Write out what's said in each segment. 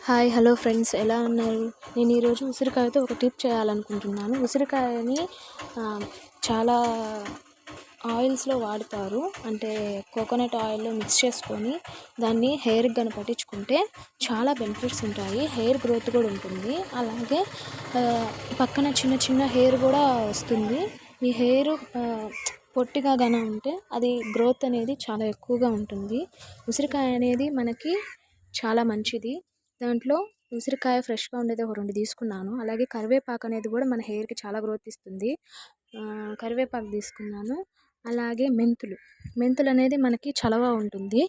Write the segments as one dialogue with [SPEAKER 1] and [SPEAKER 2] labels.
[SPEAKER 1] Hi hello friends, ఎలా ఉన్నారు? నేను ఈరోజు ఉసిరికాయతో ఒక టిప్ చేయాలనుకుంటున్నాను. ఉసిరికాయని చాలా ఆయిల్స్లో వాడతారు. అంటే కోకోనట్ ఆయిల్లో మిక్స్ చేసుకొని దాన్ని హెయిర్కి కానీ పట్టించుకుంటే చాలా బెనిఫిట్స్ ఉంటాయి. హెయిర్ గ్రోత్ కూడా ఉంటుంది. అలాగే పక్కన చిన్న చిన్న హెయిర్ కూడా వస్తుంది. మీ హెయిర్ పొట్టిగా గాన ఉంటే అది గ్రోత్ అనేది చాలా ఎక్కువగా ఉంటుంది. ఉసిరికాయ అనేది మనకి చాలా మంచిది. దాంట్లో ఉసిరికాయ ఫ్రెష్గా ఉండేది ఒక 2 తీసుకున్నాను. అలాగే కరివేపాకు అనేది కూడా మన హెయిర్కి చాలా గ్రోత్ ఇస్తుంది. కరివేపాకు తీసుకున్నాను. అలాగే మెంతులు అనేది మనకి చలవ ఉంటుంది.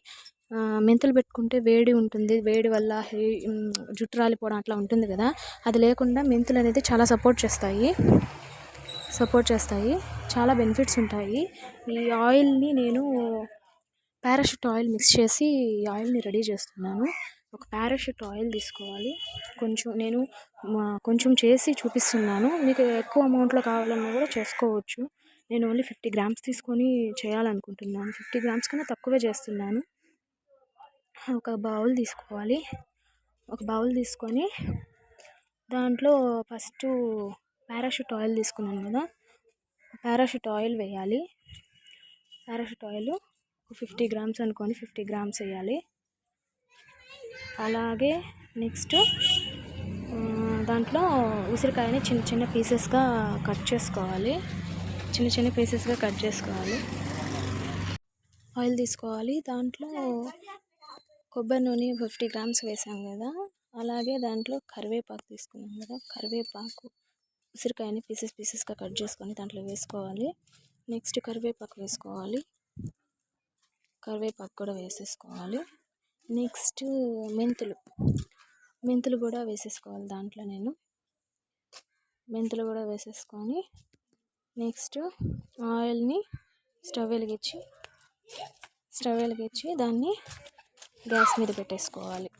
[SPEAKER 1] మెంతులు పెట్టుకుంటే వేడి ఉంటుంది. వేడి వల్ల జుట్టు రాలిపోవడం అట్లా ఉంటుంది కదా, అది లేకుండా మెంతులు అనేది చాలా సపోర్ట్ చేస్తాయి. చాలా బెనిఫిట్స్ ఉంటాయి. ఈ ఆయిల్ని నేను పారాషూట్ ఆయిల్ మిక్స్ చేసి ఈ ఆయిల్ని రెడీ చేస్తున్నాను. ఒక పారాషూట్ ఆయిల్ తీసుకోవాలి. నేను కొంచెం చేసి చూపిస్తున్నాను. మీకు ఎక్కువ అమౌంట్లో కావాలన్నా కూడా చేసుకోవచ్చు. నేను ఓన్లీ 50 గ్రామ్స్ తీసుకొని చేయాలనుకుంటున్నాను. 50 గ్రామ్స్ కన్నా తక్కువే చేస్తున్నాను. ఒక బౌల్ తీసుకొని దాంట్లో ఫస్ట్ పారాషూట్ ఆయిల్ తీసుకున్నాను కదా, పారాషూట్ ఆయిల్ వేయాలి. పారాషూట్ ఆయిల్ 50 గ్రామ్స్ అనుకొని 50 గ్రామ్స్ వేయాలి. అలాగే నెక్స్ట్ దాంట్లో ఉసిరికాయని చిన్న చిన్న పీసెస్గా కట్ చేసుకోవాలి. ఆయిల్ తీసుకోవాలి. దాంట్లో కొబ్బరి నూనె 50 గ్రామ్స్ వేసాం కదా, అలాగే దాంట్లో కరివేపాకు తీసుకున్నాం కదా, కరివేపాకు ఉసిరికాయని పీసెస్గా కట్ చేసుకొని దాంట్లో వేసుకోవాలి. నెక్స్ట్ కరివేపాకు కూడా వేసేసుకోవాలి. నెక్స్ట్ మెంతులు కూడా వేసేసుకోవాలి. దాంట్లో నేను మెంతులు కూడా వేసేసుకొని నెక్స్ట్ ఆయిల్ని స్టవ్ వెలిగించి దాన్ని గ్యాస్ మీద పెట్టేసుకోవాలి.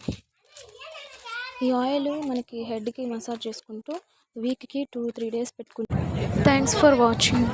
[SPEAKER 1] ఈ ఆయిల్ మనకి హెడ్కి మసాజ్ చేసుకుంటూ వీక్కి 2-3 డేస్ పెట్టుకుంటాం. Thanks for watching.